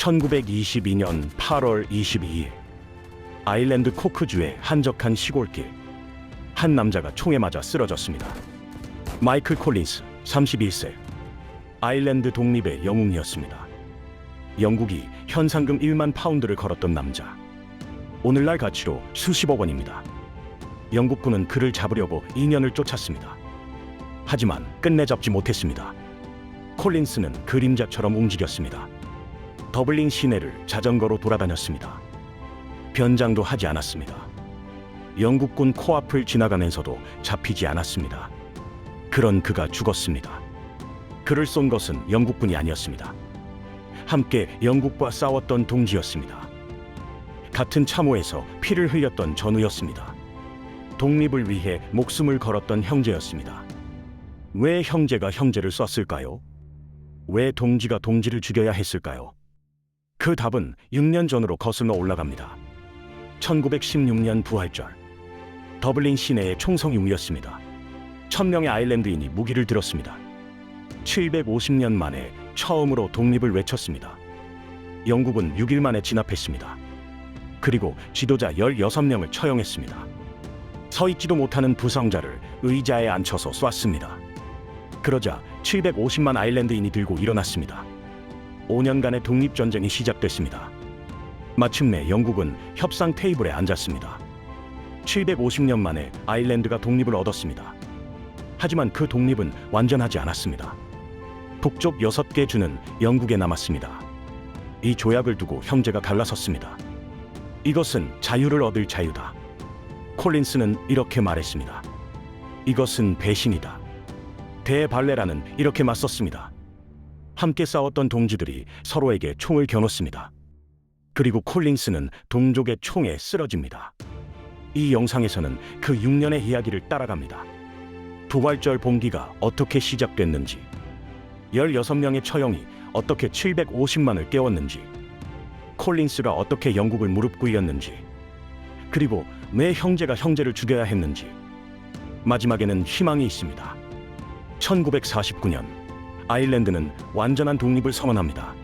1922년 8월 22일 아일랜드 코크주의 한적한 시골길, 한 남자가 총에 맞아 쓰러졌습니다. 마이클 콜린스 31세, 아일랜드 독립의 영웅이었습니다. 영국이 현상금 1만 파운드를 걸었던 남자, 오늘날 가치로 수십억 원입니다. 영국군은 그를 잡으려고 2년을 쫓았습니다. 하지만 끝내 잡지 못했습니다. 콜린스는 그림자처럼 움직였습니다. 더블린 시내를 자전거로 돌아다녔습니다. 변장도 하지 않았습니다. 영국군 코앞을 지나가면서도 잡히지 않았습니다. 그런 그가 죽었습니다. 그를 쏜 것은 영국군이 아니었습니다. 함께 영국과 싸웠던 동지였습니다. 같은 참호에서 피를 흘렸던 전우였습니다. 독립을 위해 목숨을 걸었던 형제였습니다. 왜 형제가 형제를 쐈을까요? 왜 동지가 동지를 죽여야 했을까요? 그 답은 6년 전으로 거슬러 올라갑니다. 1916년 부활절, 더블린 시내의 총성이웅이었습니다. 1000명의 아일랜드인이 무기를 들었습니다. 750년 만에 처음으로 독립을 외쳤습니다. 영국은 6일 만에 진압했습니다. 그리고 지도자 16명을 처형했습니다. 서 있지도 못하는 부상자를 의자에 앉혀서 쐈습니다. 그러자 750만 아일랜드인이 들고 일어났습니다. 5년간의 독립전쟁이 시작됐습니다. 마침내 영국은 협상 테이블에 앉았습니다. 750년 만에 아일랜드가 독립을 얻었습니다. 하지만 그 독립은 완전하지 않았습니다. 북쪽 6개 주는 영국에 남았습니다. 이 조약을 두고 형제가 갈라섰습니다. 이것은 자유를 얻을 자유다. 콜린스는 이렇게 말했습니다. 이것은 배신이다. 대발레라는 이렇게 맞섰습니다. 함께 싸웠던 동지들이 서로에게 총을 겨눴습니다. 그리고 콜린스는 동족의 총에 쓰러집니다. 이 영상에서는 그 6년의 이야기를 따라갑니다. 부활절 봉기가 어떻게 시작됐는지, 16명의 처형이 어떻게 750만을 깨웠는지, 콜린스가 어떻게 영국을 무릎 꿇였는지, 그리고 왜 형제가 형제를 죽여야 했는지, 마지막에는 희망이 있습니다. 1949년 아일랜드는 완전한 독립을 선언합니다.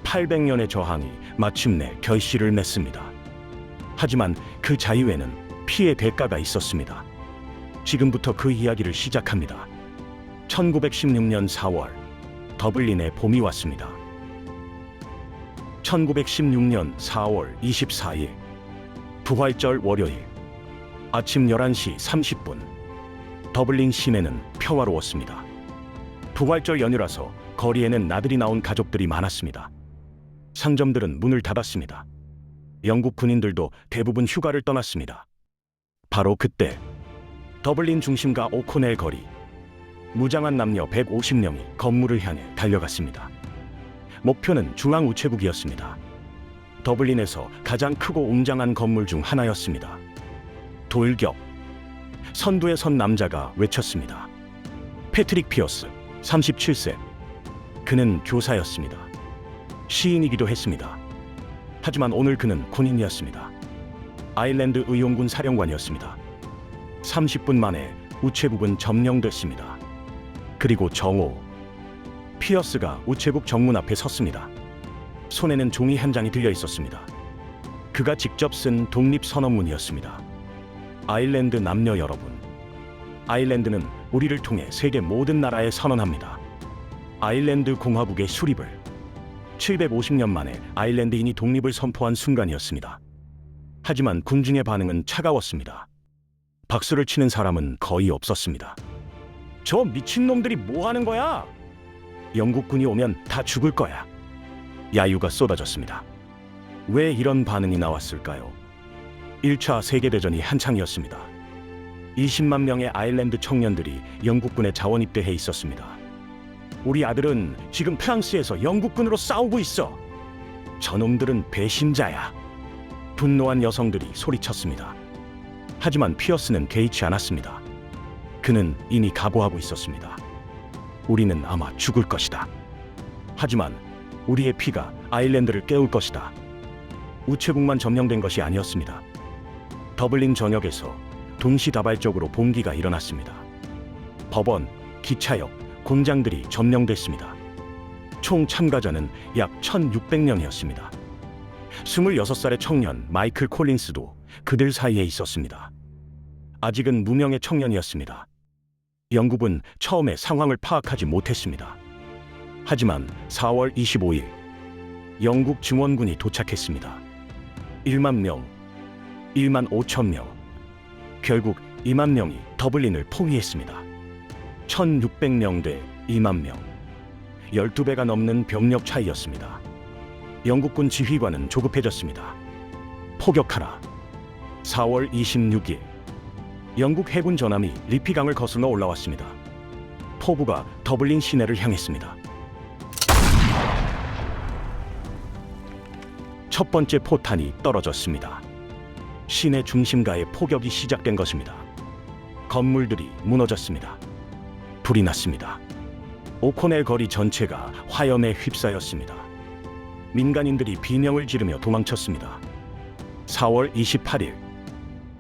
800년의 저항이 마침내 결실을 맺습니다. 하지만 그 자유에는 피해 대가가 있었습니다. 지금부터 그 이야기를 시작합니다. 1916년 4월, 더블린에 봄이 왔습니다. 1916년 4월 24일, 부활절 월요일, 아침 11시 30분, 더블린 시내는 평화로웠습니다. 부활절 연휴라서 거리에는 나들이 나온 가족들이 많았습니다. 상점들은 문을 닫았습니다. 영국 군인들도 대부분 휴가를 떠났습니다. 바로 그때 더블린 중심가 오코넬 거리, 무장한 남녀 150명이 건물을 향해 달려갔습니다. 목표는 중앙우체국이었습니다. 더블린에서 가장 크고 웅장한 건물 중 하나였습니다. 돌격! 선두에 선 남자가 외쳤습니다. 패트릭 피어스, 37세. 그는 교사였습니다. 시인이기도 했습니다. 하지만 오늘 그는 군인이었습니다. 아일랜드 의용군 사령관이었습니다. 30분 만에 우체국은 점령됐습니다. 그리고 정오, 피어스가 우체국 정문 앞에 섰습니다. 손에는 종이 한 장이 들려 있었습니다. 그가 직접 쓴 독립선언문이었습니다. 아일랜드 남녀 여러분, 아일랜드는 우리를 통해 세계 모든 나라에 선언합니다. 아일랜드 공화국의 수립을. 750년 만에 아일랜드인이 독립을 선포한 순간이었습니다. 하지만 군중의 반응은 차가웠습니다. 박수를 치는 사람은 거의 없었습니다. 저 미친놈들이 뭐 하는 거야? 영국군이 오면 다 죽을 거야. 야유가 쏟아졌습니다. 왜 이런 반응이 나왔을까요? 1차 세계대전이 한창이었습니다. 20만 명의 아일랜드 청년들이 영국군에 자원 입대해 있었습니다. 우리 아들은 지금 프랑스에서 영국군으로 싸우고 있어. 저놈들은 배신자야. 분노한 여성들이 소리쳤습니다. 하지만 피어스는 개의치 않았습니다. 그는 이미 각오하고 있었습니다. 우리는 아마 죽을 것이다. 하지만 우리의 피가 아일랜드를 깨울 것이다. 우체국만 점령된 것이 아니었습니다. 더블린 전역에서 동시다발적으로 봉기가 일어났습니다. 법원, 기차역, 공장들이 점령됐습니다. 총 참가자는 약 1,600명이었습니다. 26살의 청년 마이클 콜린스도 그들 사이에 있었습니다. 아직은 무명의 청년이었습니다. 영국은 처음에 상황을 파악하지 못했습니다. 하지만 4월 25일 영국 증원군이 도착했습니다. 1만 명, 1만 5천 명, 결국 2만 명이 더블린을 포위했습니다. 1,600명 대 2만 명, 12배가 넘는 병력 차이였습니다. 영국군 지휘관은 조급해졌습니다. 포격하라. 4월 26일 영국 해군 전함이 리피강을 거슬러 올라왔습니다. 포부가 더블린 시내를 향했습니다. 첫 번째 포탄이 떨어졌습니다. 시내 중심가에 포격이 시작된 것입니다. 건물들이 무너졌습니다. 불이 났습니다. 오코넬 거리 전체가 화염에 휩싸였습니다. 민간인들이 비명을 지르며 도망쳤습니다. 4월 28일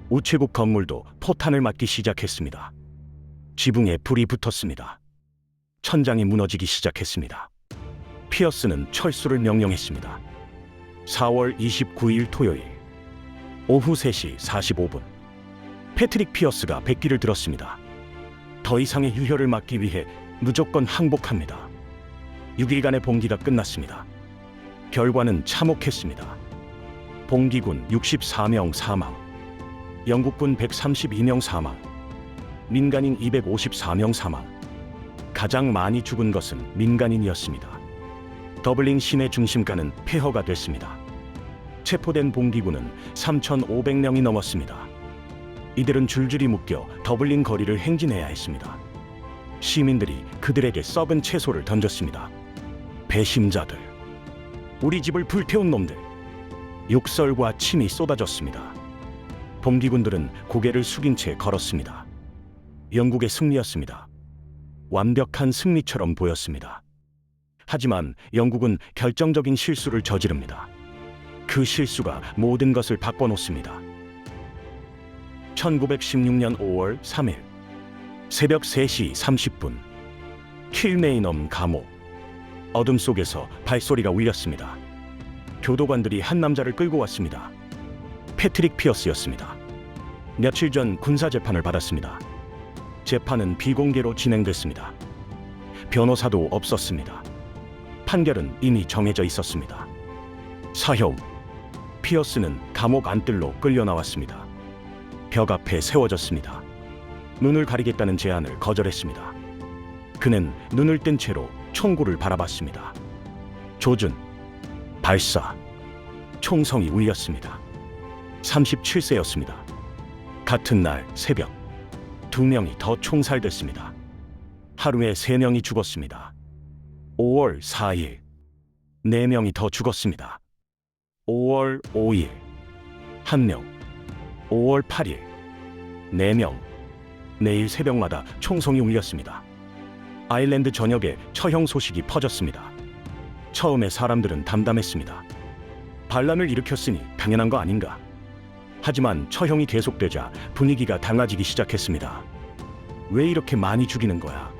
우체국 건물도 포탄을 맞기 시작했습니다. 지붕에 불이 붙었습니다. 천장이 무너지기 시작했습니다. 피어스는 철수를 명령했습니다. 4월 29일 토요일 오후 3시 45분 패트릭 피어스가 백기를 들었습니다. 더 이상의 유혈을 막기 위해 무조건 항복합니다. 6일간의 봉기가 끝났습니다. 결과는 참혹했습니다. 봉기군 64명 사망, 영국군 132명 사망, 민간인 254명 사망. 가장 많이 죽은 것은 민간인이었습니다. 더블린 시내 중심가는 폐허가 됐습니다. 체포된 봉기군은 3,500명이 넘었습니다. 이들은 줄줄이 묶여 더블린 거리를 행진해야 했습니다. 시민들이 그들에게 썩은 채소를 던졌습니다. 배심자들, 우리 집을 불태운 놈들. 욕설과 침이 쏟아졌습니다. 봉기군들은 고개를 숙인 채 걸었습니다. 영국의 승리였습니다. 완벽한 승리처럼 보였습니다. 하지만 영국은 결정적인 실수를 저지릅니다. 그 실수가 모든 것을 바꿔놓습니다. 1916년 5월 3일 새벽 3시 30분 킬메이넘 감옥. 어둠 속에서 발소리가 울렸습니다. 교도관들이 한 남자를 끌고 왔습니다. 패트릭 피어스였습니다. 며칠 전 군사재판을 받았습니다. 재판은 비공개로 진행됐습니다. 변호사도 없었습니다. 판결은 이미 정해져 있었습니다. 사형. 피어스는 감옥 안뜰로 끌려 나왔습니다. 벽 앞에 세워졌습니다. 눈을 가리겠다는 제안을 거절했습니다. 그는 눈을 뜬 채로 총구를 바라봤습니다. 조준, 발사, 총성이 울렸습니다. 37세였습니다. 같은 날 새벽 2명이 더 총살됐습니다. 하루에 3명이 죽었습니다. 5월 4일 4명이 더 죽었습니다. 5월 5일 1명, 5월 8일 4명. 내일 새벽마다 총성이 울렸습니다. 아일랜드 전역에 처형 소식이 퍼졌습니다. 처음에 사람들은 담담했습니다. 반란을 일으켰으니 당연한 거 아닌가. 하지만 처형이 계속되자 분위기가 달라지기 시작했습니다. 왜 이렇게 많이 죽이는 거야?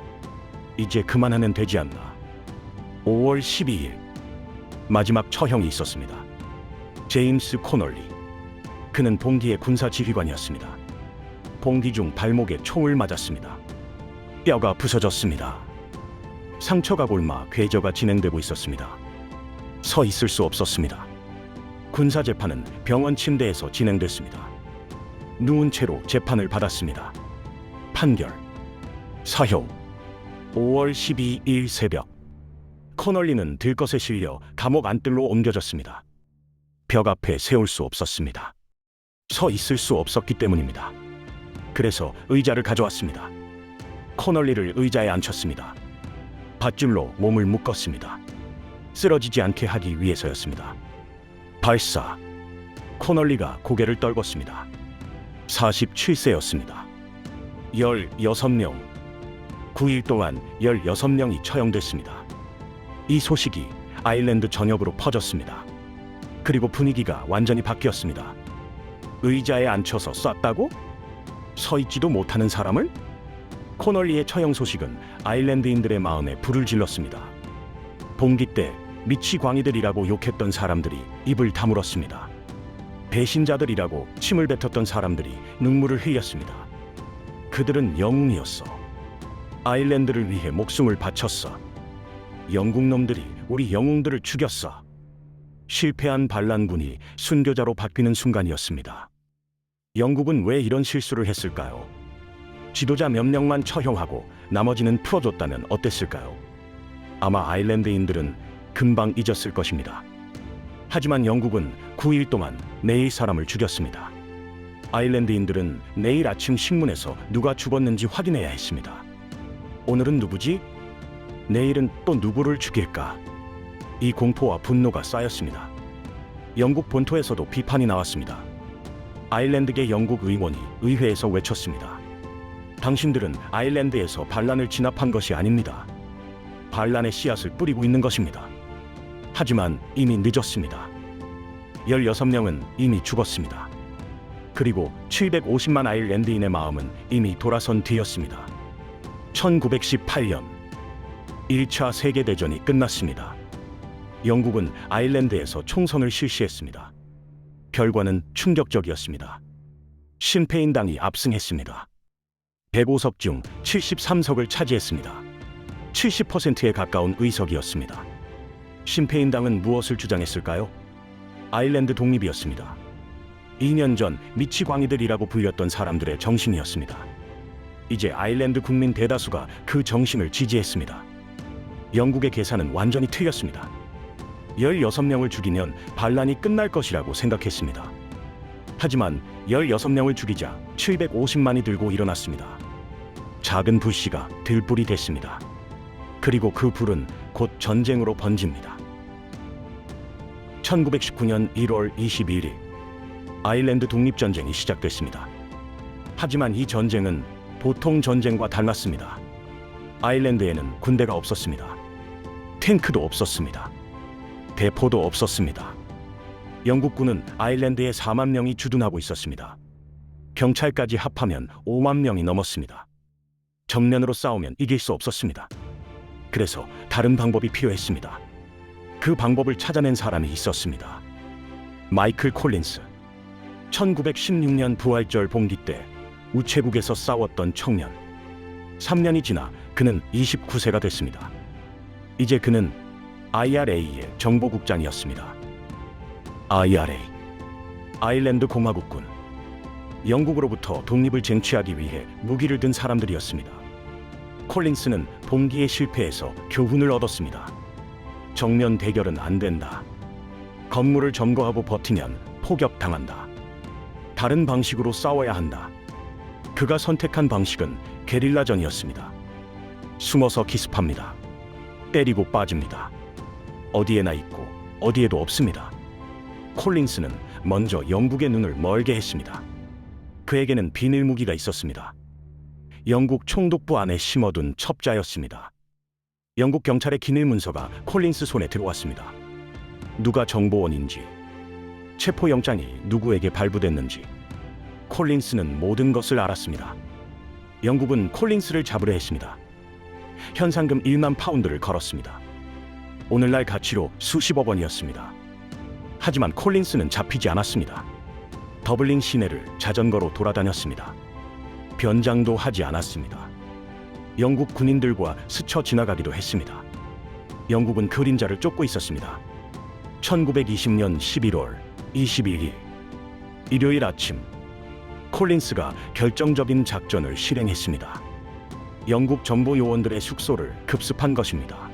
이제 그만하면 되지 않나. 5월 12일 마지막 처형이 있었습니다. 제임스 코널리. 그는 봉기의 군사지휘관이었습니다. 봉기 중 발목에 총을 맞았습니다. 뼈가 부서졌습니다. 상처가 곪아 궤저가 진행되고 있었습니다. 서 있을 수 없었습니다. 군사재판은 병원 침대에서 진행됐습니다. 누운 채로 재판을 받았습니다. 판결, 사형. 5월 12일 새벽 코널리는 들것에 실려 감옥 안뜰로 옮겨졌습니다. 벽 앞에 세울 수 없었습니다. 서 있을 수 없었기 때문입니다. 그래서 의자를 가져왔습니다. 코널리를 의자에 앉혔습니다. 밧줄로 몸을 묶었습니다. 쓰러지지 않게 하기 위해서였습니다. 발사. 코널리가 고개를 떨궜습니다. 47세였습니다. 16명. 9일 동안 16명이 처형됐습니다. 이 소식이 아일랜드 전역으로 퍼졌습니다. 그리고 분위기가 완전히 바뀌었습니다. 의자에 앉혀서 쐈다고? 서 있지도 못하는 사람을? 코널리의 처형 소식은 아일랜드인들의 마음에 불을 질렀습니다. 봉기 때 미치 광이들이라고 욕했던 사람들이 입을 다물었습니다. 배신자들이라고 침을 뱉었던 사람들이 눈물을 흘렸습니다. 그들은 영웅이었어. 아일랜드를 위해 목숨을 바쳤어. 영국 놈들이 우리 영웅들을 죽였어. 실패한 반란군이 순교자로 바뀌는 순간이었습니다. 영국은 왜 이런 실수를 했을까요? 지도자 몇 명만 처형하고 나머지는 풀어줬다면 어땠을까요? 아마 아일랜드인들은 금방 잊었을 것입니다. 하지만 영국은 9일 동안 매일 사람을 죽였습니다. 아일랜드인들은 내일 아침 신문에서 누가 죽었는지 확인해야 했습니다. 오늘은 누구지? 내일은 또 누구를 죽일까? 이 공포와 분노가 쌓였습니다. 영국 본토에서도 비판이 나왔습니다. 아일랜드계 영국 의원이 의회에서 외쳤습니다. 당신들은 아일랜드에서 반란을 진압한 것이 아닙니다. 반란의 씨앗을 뿌리고 있는 것입니다. 하지만 이미 늦었습니다. 16명은 이미 죽었습니다. 그리고 750만 아일랜드인의 마음은 이미 돌아선 뒤였습니다. 1918년 1차 세계대전이 끝났습니다. 영국은 아일랜드에서 총선을 실시했습니다. 결과는 충격적이었습니다. 신페인당이 압승했습니다. 105석 중 73석을 차지했습니다. 70%에 가까운 의석이었습니다. 신페인당은 무엇을 주장했을까요? 아일랜드 독립이었습니다. 2년 전 미치 광이들이라고 불렸던 사람들의 정신이었습니다. 이제 아일랜드 국민 대다수가 그 정신을 지지했습니다. 영국의 계산은 완전히 틀렸습니다. 16명을 죽이면 반란이 끝날 것이라고 생각했습니다. 하지만 16명을 죽이자 750만이 들고 일어났습니다. 작은 불씨가 들불이 됐습니다. 그리고 그 불은 곧 전쟁으로 번집니다. 1919년 1월 21일 아일랜드 독립전쟁이 시작됐습니다. 하지만 이 전쟁은 보통 전쟁과 달랐습니다. 아일랜드에는 군대가 없었습니다. 탱크도 없었습니다. 대포도 없었습니다. 영국군은 아일랜드에 4만 명이 주둔하고 있었습니다. 경찰까지 합하면 5만 명이 넘었습니다. 정면으로 싸우면 이길 수 없었습니다. 그래서 다른 방법이 필요했습니다. 그 방법을 찾아낸 사람이 있었습니다. 마이클 콜린스. 1916년 부활절 봉기 때 우체국에서 싸웠던 청년. 3년이 지나 그는 29세가 됐습니다. 이제 그는 IRA의 정보국장이었습니다. IRA, 아일랜드 공화국군. 영국으로부터 독립을 쟁취하기 위해 무기를 든 사람들이었습니다. 콜린스는 봉기의 실패에서 교훈을 얻었습니다. 정면 대결은 안 된다. 건물을 점거하고 버티면 포격당한다. 다른 방식으로 싸워야 한다. 그가 선택한 방식은 게릴라전이었습니다. 숨어서 기습합니다. 때리고 빠집니다. 어디에나 있고 어디에도 없습니다. 콜린스는 먼저 영국의 눈을 멀게 했습니다. 그에게는 비밀 무기가 있었습니다. 영국 총독부 안에 심어둔 첩자였습니다. 영국 경찰의 기밀 문서가 콜린스 손에 들어왔습니다. 누가 정보원인지, 체포영장이 누구에게 발부됐는지, 콜린스는 모든 것을 알았습니다. 영국은 콜린스를 잡으려 했습니다. 현상금 1만 파운드를 걸었습니다. 오늘날 가치로 수십억 원이었습니다. 하지만 콜린스는 잡히지 않았습니다. 더블린 시내를 자전거로 돌아다녔습니다. 변장도 하지 않았습니다. 영국 군인들과 스쳐 지나가기도 했습니다. 영국은 그림자를 쫓고 있었습니다. 1920년 11월 21일 일요일 아침 콜린스가 결정적인 작전을 실행했습니다. 영국 정보 요원들의 숙소를 급습한 것입니다.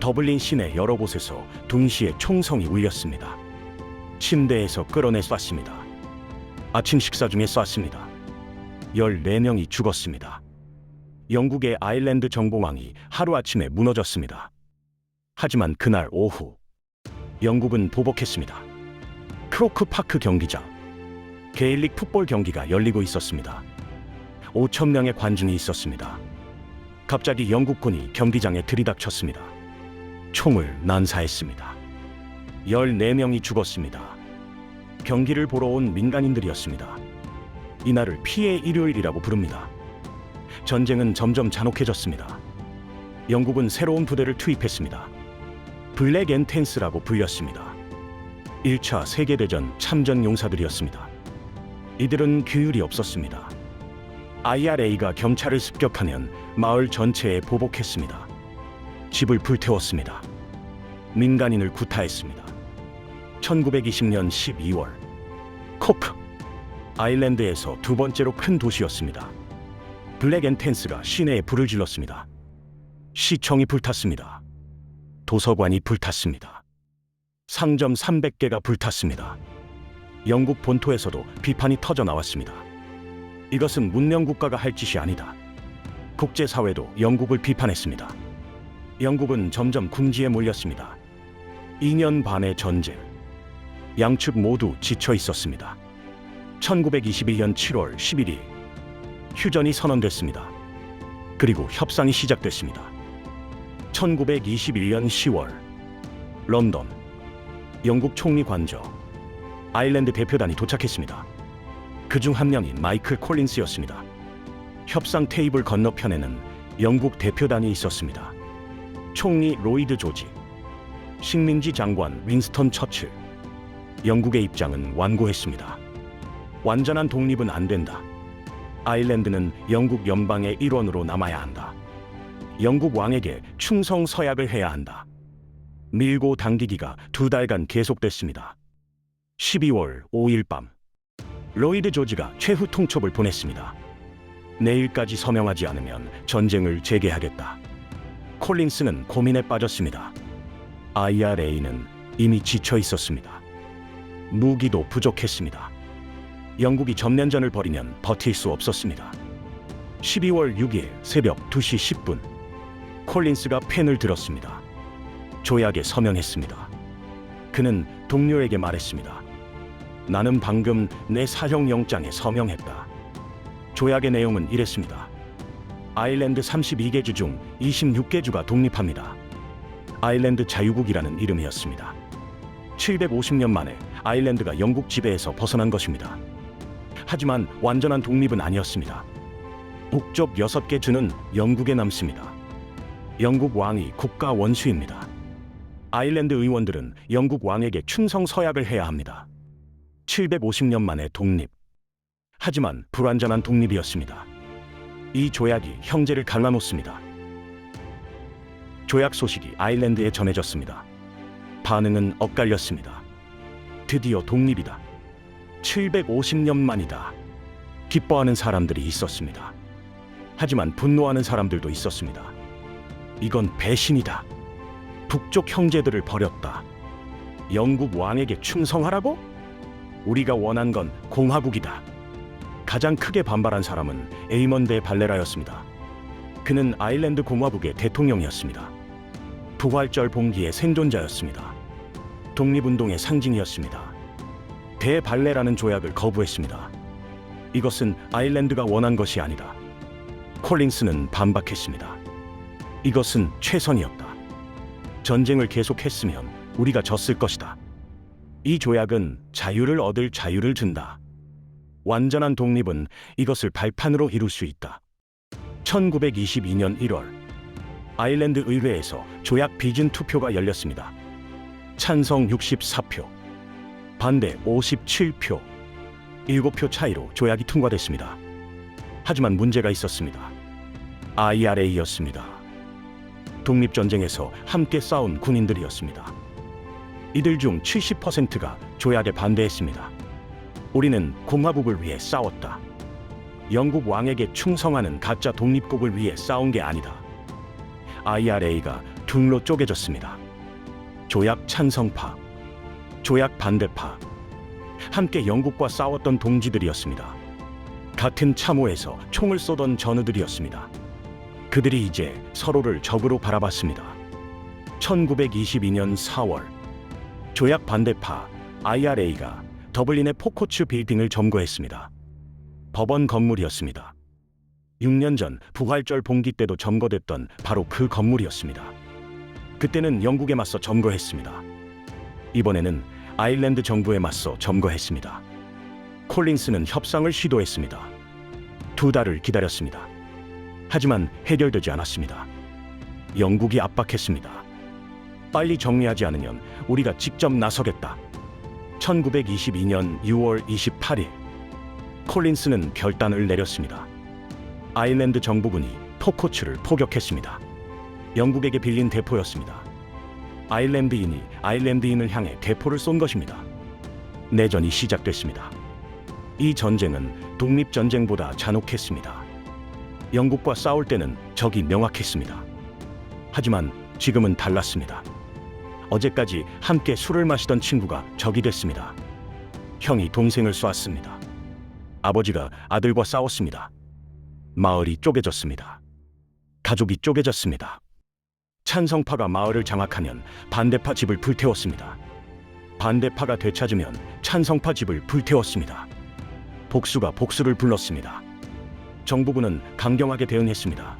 더블린 시내 여러 곳에서 둥시에 총성이 울렸습니다. 침대에서 끌어내 쐈습니다. 아침 식사 중에 쐈습니다. 14명이 죽었습니다. 영국의 아일랜드 정보망이 하루아침에 무너졌습니다. 하지만 그날 오후 영국은 보복했습니다. 크로크 파크 경기장, 게일릭 풋볼 경기가 열리고 있었습니다. 5천 명의 관중이 있었습니다. 갑자기 영국군이 경기장에 들이닥쳤습니다. 총을 난사했습니다. 14명이 죽었습니다. 경기를 보러 온 민간인들이었습니다. 이날을 피해 일요일이라고 부릅니다. 전쟁은 점점 잔혹해졌습니다. 영국은 새로운 부대를 투입했습니다. 블랙 엔텐스라고 불렸습니다. 1차 세계대전 참전 용사들이었습니다. 이들은 규율이 없었습니다. IRA가 경찰을 습격하면 마을 전체에 보복했습니다. 집을 불태웠습니다. 민간인을 구타했습니다. 1920년 12월 코크 아일랜드에서 두 번째로 큰 도시였습니다. 블랙 엔텐스가 시내에 불을 질렀습니다. 시청이 불탔습니다. 도서관이 불탔습니다. 상점 300개가 불탔습니다. 영국 본토에서도 비판이 터져 나왔습니다. 이것은 문명 국가가 할 짓이 아니다. 국제사회도 영국을 비판했습니다. 영국은 점점 궁지에 몰렸습니다. 2년 반의 전쟁. 양측 모두 지쳐 있었습니다. 1921년 7월 11일 휴전이 선언됐습니다. 그리고 협상이 시작됐습니다. 1921년 10월 런던 영국 총리 관저 아일랜드 대표단이 도착했습니다. 그중 한 명이 마이클 콜린스였습니다. 협상 테이블 건너편에는 영국 대표단이 있었습니다. 총리 로이드 조지, 식민지 장관 윈스턴 처칠. 영국의 입장은 완고했습니다. 완전한 독립은 안 된다. 아일랜드는 영국 연방의 일원으로 남아야 한다. 영국 왕에게 충성 서약을 해야 한다. 밀고 당기기가 2달간 계속됐습니다. 12월 5일 밤 로이드 조지가 최후 통첩을 보냈습니다. 내일까지 서명하지 않으면 전쟁을 재개하겠다. 콜린스는 고민에 빠졌습니다. IRA는 이미 지쳐 있었습니다. 무기도 부족했습니다. 영국이 전면전을 벌이면 버틸 수 없었습니다. 12월 6일 새벽 2시 10분 콜린스가 펜을 들었습니다. 조약에 서명했습니다. 그는 동료에게 말했습니다. 나는 방금 내 사형영장에 서명했다. 조약의 내용은 이랬습니다. 아일랜드 32개 주 중 26개 주가 독립합니다. 아일랜드 자유국이라는 이름이었습니다. 750년 만에 아일랜드가 영국 지배에서 벗어난 것입니다. 하지만 완전한 독립은 아니었습니다. 북쪽 6개 주는 영국에 남습니다. 영국 왕이 국가 원수입니다. 아일랜드 의원들은 영국 왕에게 충성 서약을 해야 합니다. 750년 만에 독립. 하지만 불완전한 독립이었습니다. 이 조약이 형제를 갈라놓습니다. 조약 소식이 아일랜드에 전해졌습니다. 반응은 엇갈렸습니다. 드디어 독립이다. 750년 만이다. 기뻐하는 사람들이 있었습니다. 하지만 분노하는 사람들도 있었습니다. 이건 배신이다. 북쪽 형제들을 버렸다. 영국 왕에게 충성하라고? 우리가 원한 건 공화국이다. 가장 크게 반발한 사람은 에이먼드 발레라였습니다. 그는 아일랜드 공화국의 대통령이었습니다. 부활절 봉기의 생존자였습니다. 독립운동의 상징이었습니다. 대발레라는 조약을 거부했습니다. 이것은 아일랜드가 원한 것이 아니다. 콜린스는 반박했습니다. 이것은 최선이었다. 전쟁을 계속했으면 우리가 졌을 것이다. 이 조약은 자유를 얻을 자유를 준다. 완전한 독립은 이것을 발판으로 이룰 수 있다. 1922년 1월 아일랜드 의회에서 조약 비준 투표가 열렸습니다. 찬성 64표, 반대 57표, 7표 차이로 조약이 통과됐습니다. 하지만 문제가 있었습니다. IRA였습니다. 독립전쟁에서 함께 싸운 군인들이었습니다. 이들 중 70%가 조약에 반대했습니다. 우리는 공화국을 위해 싸웠다. 영국 왕에게 충성하는 가짜 독립국을 위해 싸운 게 아니다. IRA가 둘로 쪼개졌습니다. 조약 찬성파, 조약 반대파. 함께 영국과 싸웠던 동지들이었습니다. 같은 참호에서 총을 쏘던 전우들이었습니다. 그들이 이제 서로를 적으로 바라봤습니다. 1922년 4월 조약 반대파 IRA가 더블린의 포코츠 빌딩을 점거했습니다. 법원 건물이었습니다. 6년 전 부활절 봉기 때도 점거됐던 바로 그 건물이었습니다. 그때는 영국에 맞서 점거했습니다. 이번에는 아일랜드 정부에 맞서 점거했습니다. 콜린스는 협상을 시도했습니다. 2달을 기다렸습니다. 하지만 해결되지 않았습니다. 영국이 압박했습니다. 빨리 정리하지 않으면 우리가 직접 나서겠다. 1922년 6월 28일 콜린스는 결단을 내렸습니다. 아일랜드 정부군이 포코츠를 포격했습니다. 영국에게 빌린 대포였습니다. 아일랜드인이 아일랜드인을 향해 대포를 쏜 것입니다. 내전이 시작됐습니다. 이 전쟁은 독립전쟁보다 잔혹했습니다. 영국과 싸울 때는 적이 명확했습니다. 하지만 지금은 달랐습니다. 어제까지 함께 술을 마시던 친구가 적이 됐습니다. 형이 동생을 쐈습니다. 아버지가 아들과 싸웠습니다. 마을이 쪼개졌습니다. 가족이 쪼개졌습니다. 찬성파가 마을을 장악하면 반대파 집을 불태웠습니다. 반대파가 되찾으면 찬성파 집을 불태웠습니다. 복수가 복수를 불렀습니다. 정부군은 강경하게 대응했습니다.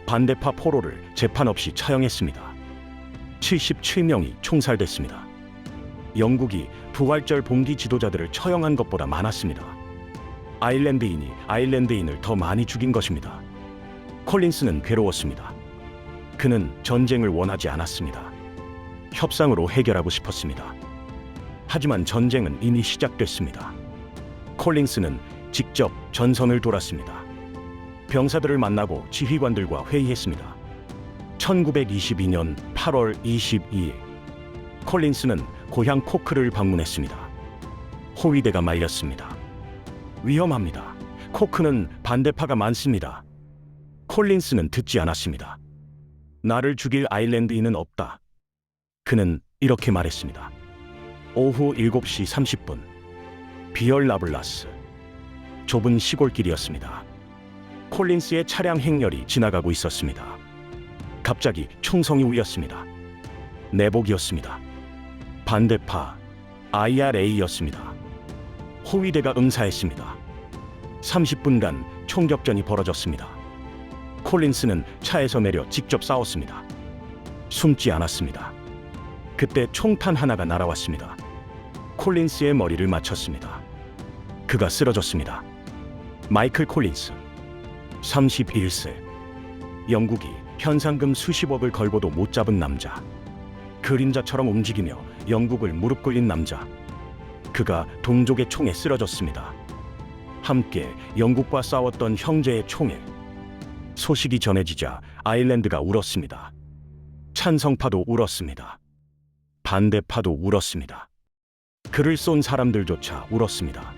반대파 포로를 재판 없이 처형했습니다. 77명이 총살됐습니다. 영국이 부활절 봉기 지도자들을 처형한 것보다 많았습니다. 아일랜드인이 아일랜드인을 더 많이 죽인 것입니다. 콜린스는 괴로웠습니다. 그는 전쟁을 원하지 않았습니다. 협상으로 해결하고 싶었습니다. 하지만 전쟁은 이미 시작됐습니다. 콜린스는 직접 전선을 돌았습니다. 병사들을 만나고 지휘관들과 회의했습니다. 1922년 8월 22일 콜린스는 고향 코크를 방문했습니다. 호위대가 말렸습니다. 위험합니다. 코크는 반대파가 많습니다. 콜린스는 듣지 않았습니다. 나를 죽일 아일랜드인은 없다. 그는 이렇게 말했습니다. 오후 7시 30분 비얼 라블라스 좁은 시골길이었습니다. 콜린스의 차량 행렬이 지나가고 있었습니다. 갑자기 총성이 울렸습니다. 내복이었습니다. 반대파 IRA였습니다. 호위대가 응사했습니다. 30분간 총격전이 벌어졌습니다. 콜린스는 차에서 내려 직접 싸웠습니다. 숨지 않았습니다. 그때 총탄 하나가 날아왔습니다. 콜린스의 머리를 맞췄습니다. 그가 쓰러졌습니다. 마이클 콜린스, 31세. 영국이 현상금 수십억을 걸고도 못 잡은 남자. 그림자처럼 움직이며 영국을 무릎 꿇린 남자. 그가 동족의 총에 쓰러졌습니다. 함께 영국과 싸웠던 형제의 총에. 소식이 전해지자 아일랜드가 울었습니다. 찬성파도 울었습니다. 반대파도 울었습니다. 그를 쏜 사람들조차 울었습니다.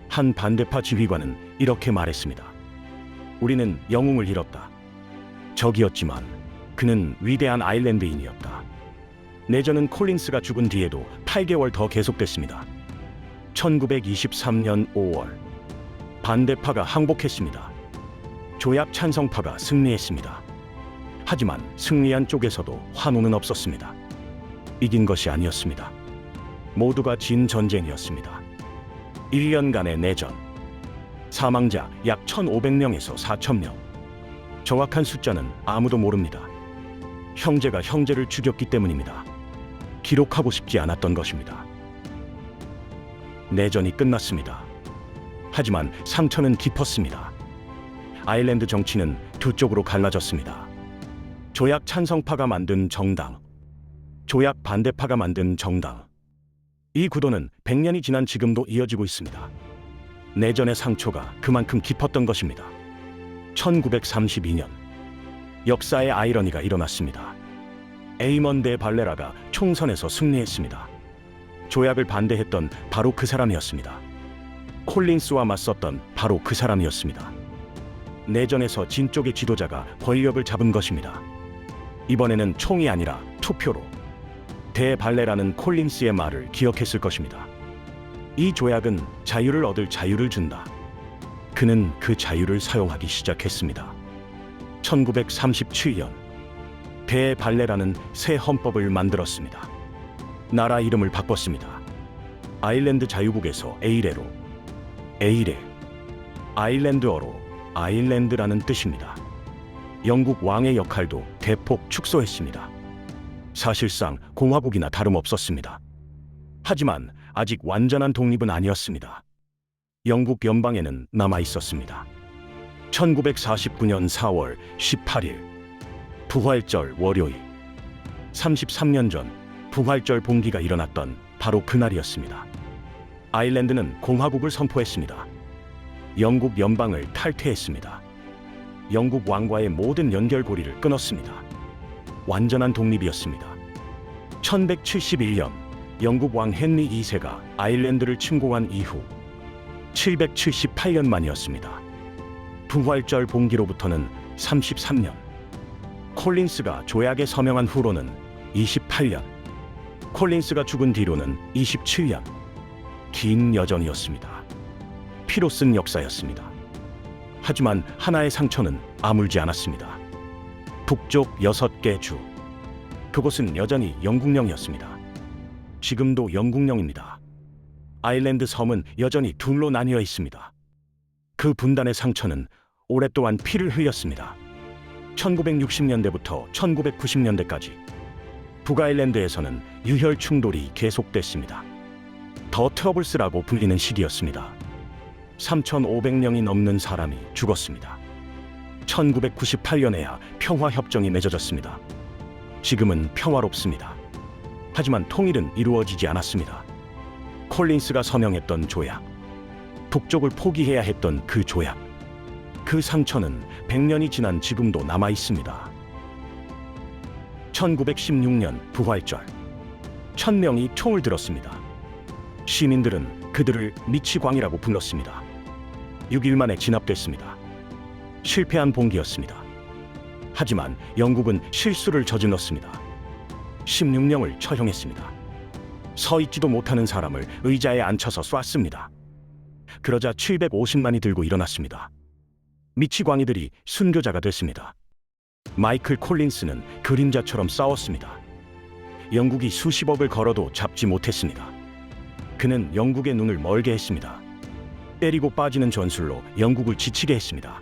한 반대파 지휘관은 이렇게 말했습니다. 우리는 영웅을 잃었다. 적이었지만 그는 위대한 아일랜드인이었다. 내전은 콜린스가 죽은 뒤에도 8개월 더 계속됐습니다. 1923년 5월 반대파가 항복했습니다. 조약 찬성파가 승리했습니다. 하지만 승리한 쪽에서도 환호는 없었습니다. 이긴 것이 아니었습니다. 모두가 진 전쟁이었습니다. 1년간의 내전, 사망자 약 1,500명에서 4,000명. 정확한 숫자는 아무도 모릅니다. 형제가 형제를 죽였기 때문입니다. 기록하고 싶지 않았던 것입니다. 내전이 끝났습니다. 하지만 상처는 깊었습니다. 아일랜드 정치는 두 쪽으로 갈라졌습니다. 조약 찬성파가 만든 정당, 조약 반대파가 만든 정당. 이 구도는 100년이 지난 지금도 이어지고 있습니다. 내전의 상처가 그만큼 깊었던 것입니다. 1932년 역사의 아이러니가 일어났습니다. 에이먼 데 발레라가 총선에서 승리했습니다. 조약을 반대했던 바로 그 사람이었습니다. 콜린스와 맞섰던 바로 그 사람이었습니다. 내전에서 진 쪽의 지도자가 권력을 잡은 것입니다. 이번에는 총이 아니라 투표로. 데 발레라는 콜린스의 말을 기억했을 것입니다. 이 조약은 자유를 얻을 자유를 준다. 그는 그 자유를 사용하기 시작했습니다. 1937년 데 발레라는 새 헌법을 만들었습니다. 나라 이름을 바꿨습니다. 아일랜드 자유국에서 에이레로. 에이레, 아일랜드어로 아일랜드라는 뜻입니다. 영국 왕의 역할도 대폭 축소했습니다. 사실상 공화국이나 다름없었습니다. 하지만 아직 완전한 독립은 아니었습니다. 영국 연방에는 남아 있었습니다. 1949년 4월 18일 부활절 월요일 33년 전 부활절 봉기가 일어났던 바로 그날이었습니다. 아일랜드는 공화국을 선포했습니다. 영국 연방을 탈퇴했습니다. 영국 왕과의 모든 연결고리를 끊었습니다. 완전한 독립이었습니다. 1171년 영국 왕 헨리 2세가 아일랜드를 침공한 이후 778년 만이었습니다. 부활절 봉기로부터는 33년, 콜린스가 조약에 서명한 후로는 28년, 콜린스가 죽은 뒤로는 27년. 긴 여정이었습니다. 피로 쓴 역사였습니다. 하지만 하나의 상처는 아물지 않았습니다. 북쪽 6개 주. 그곳은 여전히 영국령이었습니다. 지금도 영국령입니다. 아일랜드 섬은 여전히 둘로 나뉘어 있습니다. 그 분단의 상처는 오랫동안 피를 흘렸습니다. 1960년대부터 1990년대까지 북아일랜드에서는 유혈 충돌이 계속됐습니다. 더 트러블스라고 불리는 시기였습니다. 3,500명이 넘는 사람이 죽었습니다. 1998년에야 평화협정이 맺어졌습니다. 지금은 평화롭습니다. 하지만 통일은 이루어지지 않았습니다. 콜린스가 서명했던 조약, 북쪽을 포기해야 했던 그 조약, 그 상처는 100년이 지난 지금도 남아 있습니다. 1916년 부활절, 1000명이 총을 들었습니다. 시민들은 그들을 미치광이라고 불렀습니다. 6일 만에 진압됐습니다. 실패한 봉기였습니다. 하지만 영국은 실수를 저질렀습니다. 16명을 처형했습니다. 서 있지도 못하는 사람을 의자에 앉혀서 쐈습니다. 그러자 750만이 들고 일어났습니다. 미치광이들이 순교자가 됐습니다. 마이클 콜린스는 그림자처럼 싸웠습니다. 영국이 수십억을 걸어도 잡지 못했습니다. 그는 영국의 눈을 멀게 했습니다. 때리고 빠지는 전술로 영국을 지치게 했습니다.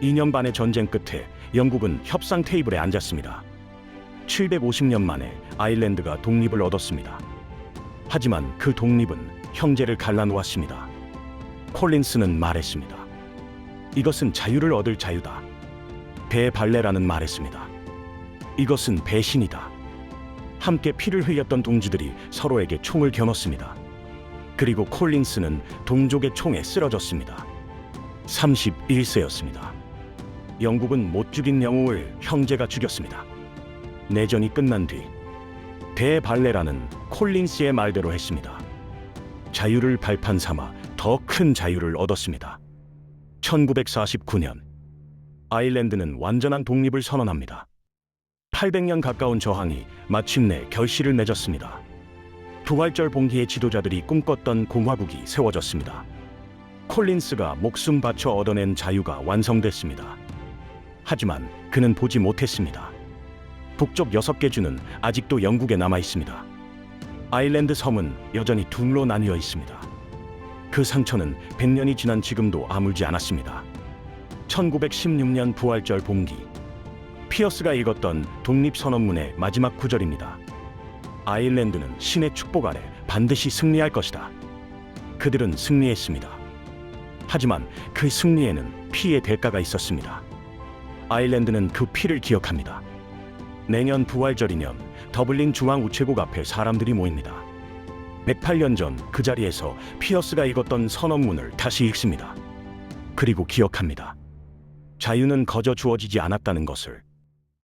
2년 반의 전쟁 끝에 영국은 협상 테이블에 앉았습니다. 750년 만에 아일랜드가 독립을 얻었습니다. 하지만 그 독립은 형제를 갈라놓았습니다. 콜린스는 말했습니다. 이것은 자유를 얻을 자유다. 대발레라는 말했습니다. 이것은 배신이다. 함께 피를 흘렸던 동지들이 서로에게 총을 겨눴습니다. 그리고 콜린스는 동족의 총에 쓰러졌습니다. 31세였습니다. 영국은 못 죽인 영웅을 형제가 죽였습니다. 내전이 끝난 뒤 대발레라는 콜린스의 말대로 했습니다. 자유를 발판 삼아 더 큰 자유를 얻었습니다. 1949년 아일랜드는 완전한 독립을 선언합니다. 800년 가까운 저항이 마침내 결실을 맺었습니다. 부활절 봉기의 지도자들이 꿈꿨던 공화국이 세워졌습니다. 콜린스가 목숨 바쳐 얻어낸 자유가 완성됐습니다. 하지만 그는 보지 못했습니다. 북쪽 6개 주는 아직도 영국에 남아 있습니다. 아일랜드 섬은 여전히 둘로 나뉘어 있습니다. 그 상처는 100년이 지난 지금도 아물지 않았습니다. 1916년 부활절 봉기, 피어스가 읽었던 독립선언문의 마지막 구절입니다. 아일랜드는 신의 축복 아래 반드시 승리할 것이다. 그들은 승리했습니다. 하지만 그 승리에는 피의 대가가 있었습니다. 아일랜드는 그 피를 기억합니다. 내년 부활절이면 더블린 중앙우체국 앞에 사람들이 모입니다. 108년 전 그 자리에서 피어스가 읽었던 선언문을 다시 읽습니다. 그리고 기억합니다. 자유는 거저 주어지지 않았다는 것을.